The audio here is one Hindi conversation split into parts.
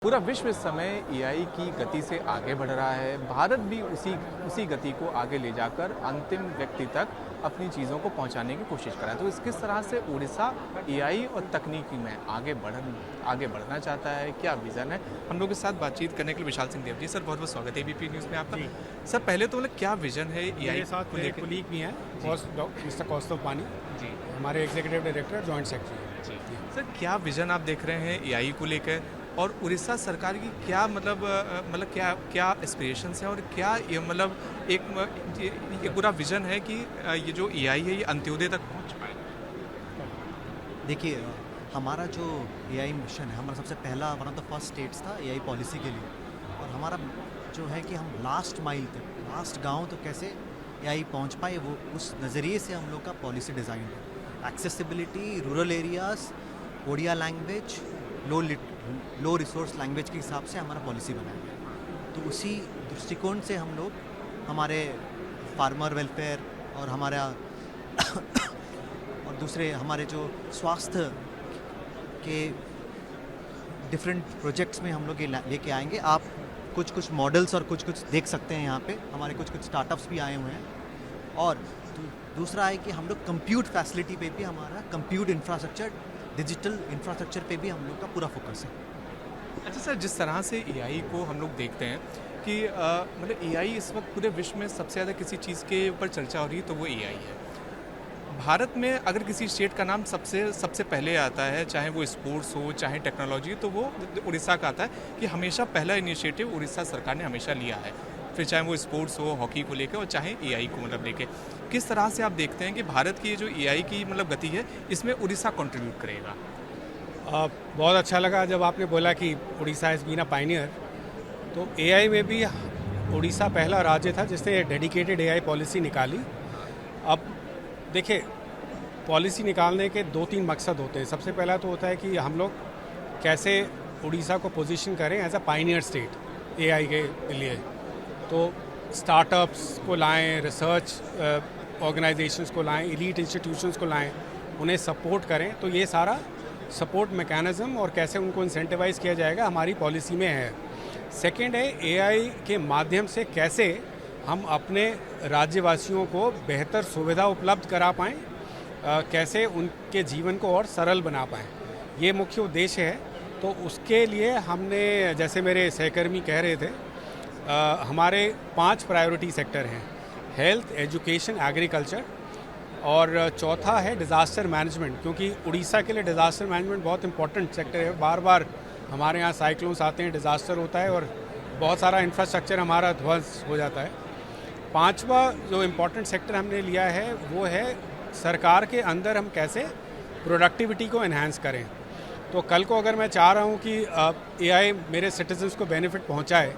पूरा विश्व इस समय एआई की गति से आगे बढ़ रहा है। भारत भी उसी गति को आगे ले जाकर अंतिम व्यक्ति तक अपनी चीज़ों को पहुंचाने की कोशिश कर रहा है। तो किस तरह से उड़ीसा एआई और तकनीकी में आगे बढ़ना चाहता है, क्या विज़न है, हम लोग के साथ बातचीत करने के लिए विशाल सिंह देव जी। सर बहुत बहुत स्वागत है एबीपी न्यूज़ में आपका। सर पहले तो मतलब क्या विज़न है एआई के साथ? मेरे कुलीग भी हैं, मिस्टर कौस्तुभ पानी जी, हमारे एग्जीक्यूटिव डायरेक्टर जॉइंट सेक्रेटरी जी। सर क्या विज़न आप देख रहे हैं एआई को लेकर, और उड़ीसा सरकार की क्या क्या एस्पिरेशंस हैं, और क्या ये एक पूरा विज़न है कि ये जो एआई है ये अंत्योदय तक पहुंच पाए? देखिए, हमारा जो एआई मिशन है, हमारा सबसे पहला one of the first states था एआई पॉलिसी के लिए। और हमारा जो है कि हम लास्ट माइल तक, लास्ट गांव तक कैसे एआई पहुंच पाए, वो उस नज़रिए से हम लोग का पॉलिसी डिज़ाइन है। Accessibility, rural areas, Odia language, low resource language के हिसाब से हमारा पॉलिसी बनाया गया। तो उसी दृष्टिकोण से हम लोग हमारे फार्मर वेलफेयर और हमारा और दूसरे हमारे जो स्वास्थ्य के डिफरेंट प्रोजेक्ट्स में हम लोग ये लेके आएंगे। आप कुछ मॉडल्स और कुछ देख सकते हैं यहाँ पे। हमारे कुछ स्टार्टअप्स भी आए हुए हैं। और दूसरा है कि हम लोग कंप्यूट फैसिलिटी पे भी, हमारा कंप्यूट इंफ्रास्ट्रक्चर, डिजिटल इंफ्रास्ट्रक्चर पे भी हम लोग का पूरा फोकस है। अच्छा सर, जिस तरह से एआई को हम लोग देखते हैं कि मतलब एआई इस वक्त पूरे विश्व में सबसे ज़्यादा किसी चीज़ के ऊपर चर्चा हो रही है तो वो एआई है। भारत में अगर किसी स्टेट का नाम सबसे पहले आता है, चाहे वो स्पोर्ट्स हो चाहे टेक्नोलॉजी, तो वो उड़ीसा का आता है कि हमेशा पहला इनिशिएटिव उड़ीसा सरकार ने हमेशा लिया है। फिर चाहे वो स्पोर्ट्स हो, हॉकी को लेकर, और चाहे एआई को लेके। किस तरह से आप देखते हैं कि भारत की जो एआई की गति है, इसमें उड़ीसा कंट्रीब्यूट करेगा? बहुत अच्छा लगा जब आपने बोला कि Orissa has been a pioneer. तो एआई में भी उड़ीसा पहला राज्य था जिसने डेडिकेटेड एआई पॉलिसी निकाली। अब देखिए, पॉलिसी निकालने के 2-3 मकसद होते हैं। सबसे पहला तो होता है कि हम लोग कैसे उड़ीसा को पोजीशन करें as a pioneer state AI के लिए। तो स्टार्टअप्स को लाएं, रिसर्च ऑर्गेनाइजेशंस को लाएं, एलीट इंस्टीट्यूशंस को लाएं, उन्हें सपोर्ट करें। तो ये सारा सपोर्ट मैकेनिज़्म और कैसे उनको इंसेंटिवाइज किया जाएगा हमारी पॉलिसी में है। सेकेंड है, एआई के माध्यम से कैसे हम अपने राज्यवासियों को बेहतर सुविधा उपलब्ध करा पाएँ, कैसे उनके जीवन को और सरल बना पाएँ, ये मुख्य उद्देश्य है। तो उसके लिए हमने, जैसे मेरे सहकर्मी कह रहे थे, हमारे 5 प्रायोरिटी सेक्टर हैं: हेल्थ, एजुकेशन, एग्रीकल्चर, और चौथा है डिज़ास्टर मैनेजमेंट। क्योंकि उड़ीसा के लिए डिज़ास्टर मैनेजमेंट बहुत इंपॉर्टेंट सेक्टर है। बार बार हमारे यहाँ साइक्लोन्स आते हैं, डिज़ास्टर होता है और बहुत सारा इंफ्रास्ट्रक्चर हमारा ध्वस्त हो जाता है। 5वां जो इम्पोर्टेंट सेक्टर हमने लिया है वो है सरकार के अंदर हम कैसे प्रोडक्टिविटी को एनहांस करें। तो कल को अगर मैं चाह रहा हूँ कि एआई मेरे सिटीजन्स को बेनिफिट पहुँचाए,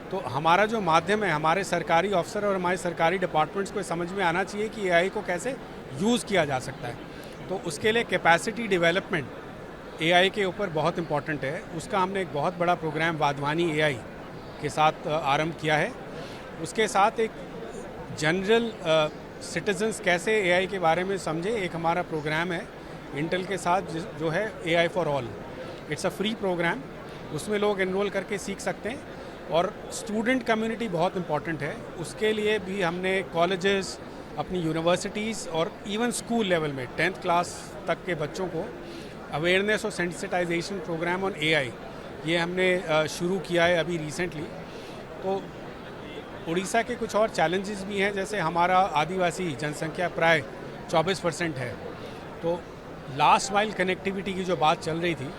तो हमारा जो माध्यम है, हमारे सरकारी अफसर और हमारे सरकारी डिपार्टमेंट्स को समझ में आना चाहिए कि एआई को कैसे यूज़ किया जा सकता है। तो उसके लिए कैपेसिटी डेवलपमेंट एआई के ऊपर बहुत इम्पॉर्टेंट है। उसका हमने एक बहुत बड़ा प्रोग्राम वाधवानी एआई के साथ आरंभ किया है। उसके साथ एक जनरल सिटीजन्स कैसे एआई के बारे में समझे, एक हमारा प्रोग्राम है इंटेल के साथ जो है AI for all. It's a free program, उसमें लोग एनरोल करके सीख सकते हैं। और स्टूडेंट कम्युनिटी बहुत इम्पॉर्टेंट है, उसके लिए भी हमने कॉलेजेस, अपनी यूनिवर्सिटीज़ और इवन स्कूल लेवल में 10th क्लास तक के बच्चों को अवेयरनेस और सेंसिटाइजेशन प्रोग्राम ऑन एआई, ये हमने शुरू किया है अभी रिसेंटली। तो उड़ीसा के कुछ और चैलेंजेस भी हैं, जैसे हमारा आदिवासी जनसंख्या प्राय 24% है। तो लास्ट माइल कनेक्टिविटी की जो बात चल रही थी,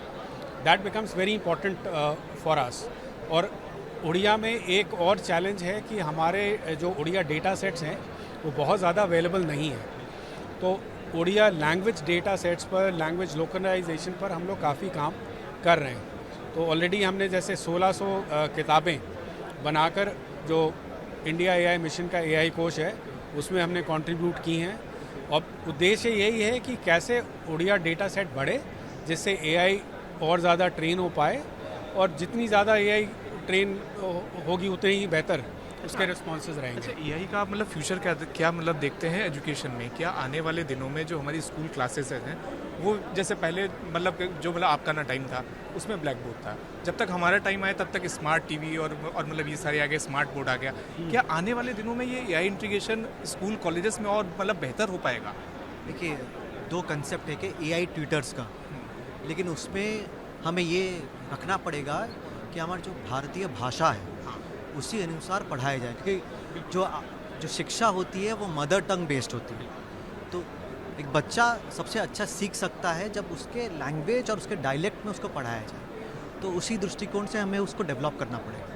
that becomes very important for us. और उड़िया में एक और चैलेंज है कि हमारे जो उड़िया डेटा सेट्स हैं वो बहुत ज़्यादा अवेलेबल नहीं है। तो उड़िया लैंग्वेज डेटा सेट्स पर, लैंग्वेज लोकलाइजेशन पर हम लोग काफ़ी काम कर रहे हैं। तो ऑलरेडी हमने जैसे 1600 किताबें बनाकर, जो इंडिया एआई मिशन का एआई कोश है, उसमें हमने कंट्रीब्यूट की हैं। और उद्देश्य यही है कि कैसे उड़िया डेटा सेट बढ़े, जिससे एआई और ज़्यादा ट्रेन हो पाए, और जितनी ज़्यादा एआई ट्रेन होगी उतने ही बेहतर उसके रिस्पॉन्सेज रहेंगे। अच्छा, एआई का फ्यूचर क्या देखते हैं एजुकेशन में? क्या आने वाले दिनों में जो हमारी स्कूल क्लासेस हैं वो जैसे पहले मतलब जो मतलब आपका ना टाइम था उसमें ब्लैक बोर्ड था, जब तक हमारा टाइम आया तब तक स्मार्ट टीवी और मतलब ये सारे आ गए, स्मार्ट बोर्ड आ गया। क्या आने वाले दिनों में ये एआई इंटीग्रेशन स्कूल कॉलेजेस में और मतलब बेहतर हो पाएगा? देखिए, दो कंसेप्ट है कि एआई ट्यूटर्स का, लेकिन उसमें हमें ये रखना पड़ेगा कि हमारी जो भारतीय भाषा है उसी अनुसार पढ़ाया जाए, क्योंकि जो शिक्षा होती है वो मदर टंग बेस्ड होती है। तो एक बच्चा सबसे अच्छा सीख सकता है जब उसके लैंग्वेज और उसके डायलेक्ट में उसको पढ़ाया जाए, तो उसी दृष्टिकोण से हमें उसको डेवलप करना पड़ेगा।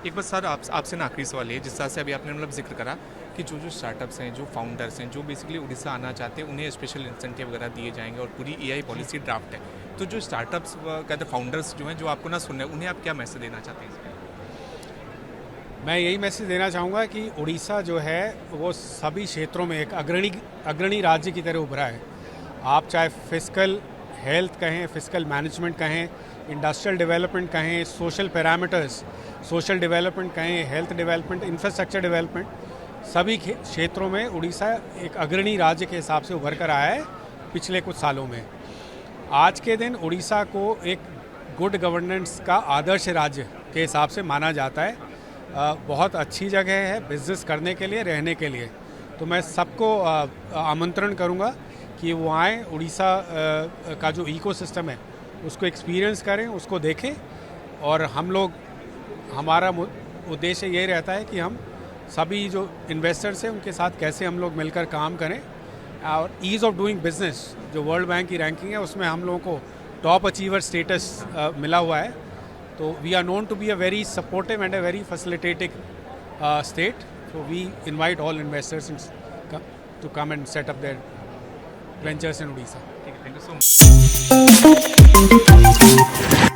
एक बार सर आपसे ना आखिरी सवाल है, जिस तरह से अभी आपने मतलब जिक्र करा कि जो स्टार्टअप्स हैं, जो फाउंडर्स हैं, जो बेसिकली उड़ीसा आना चाहते हैं, उन्हें स्पेशल इंसेंटिव वगैरह दिए जाएंगे और पूरी एआई पॉलिसी ड्राफ्ट है, तो जो स्टार्टअप्स कहते हैं फाउंडर्स जो हैं, जो आपको ना सुन रहे हैं, उन्हें आप क्या मैसेज देना चाहते हैं? मैं यही मैसेज देना चाहूँगा कि उड़ीसा जो है वो सभी क्षेत्रों में एक अग्रणी राज्य की तरह उभरा है। आप चाहे फिस्कल हेल्थ कहें, फिस्कल मैनेजमेंट कहें, इंडस्ट्रियल डेवलपमेंट कहें, सोशल पैरामीटर्स, सोशल डेवलपमेंट कहें, हेल्थ डेवलपमेंट, इंफ्रास्ट्रक्चर डेवलपमेंट, सभी क्षेत्रों में उड़ीसा एक अग्रणी राज्य के हिसाब से उभर कर आया है पिछले कुछ सालों में। आज के दिन उड़ीसा को एक गुड गवर्नेंस का आदर्श राज्य के हिसाब से माना जाता है। बहुत अच्छी जगह है बिज़नेस करने के लिए, रहने के लिए। तो मैं सबको आमंत्रण करूंगा कि वो आएँ, उड़ीसा का जो इकोसिस्टम है उसको एक्सपीरियंस करें, उसको देखें। और हमारा उद्देश्य ये रहता है कि हम सभी जो इन्वेस्टर्स हैं उनके साथ कैसे हम लोग मिलकर काम करें। और ईज़ ऑफ डूइंग बिजनेस जो वर्ल्ड बैंक की रैंकिंग है उसमें हम लोगों को टॉप अचीवर स्टेटस मिला हुआ है। तो we are known to be a very supportive and a very facilitating state. So we invite all investors to come and set up their ventures in Odisha. Thank you so much.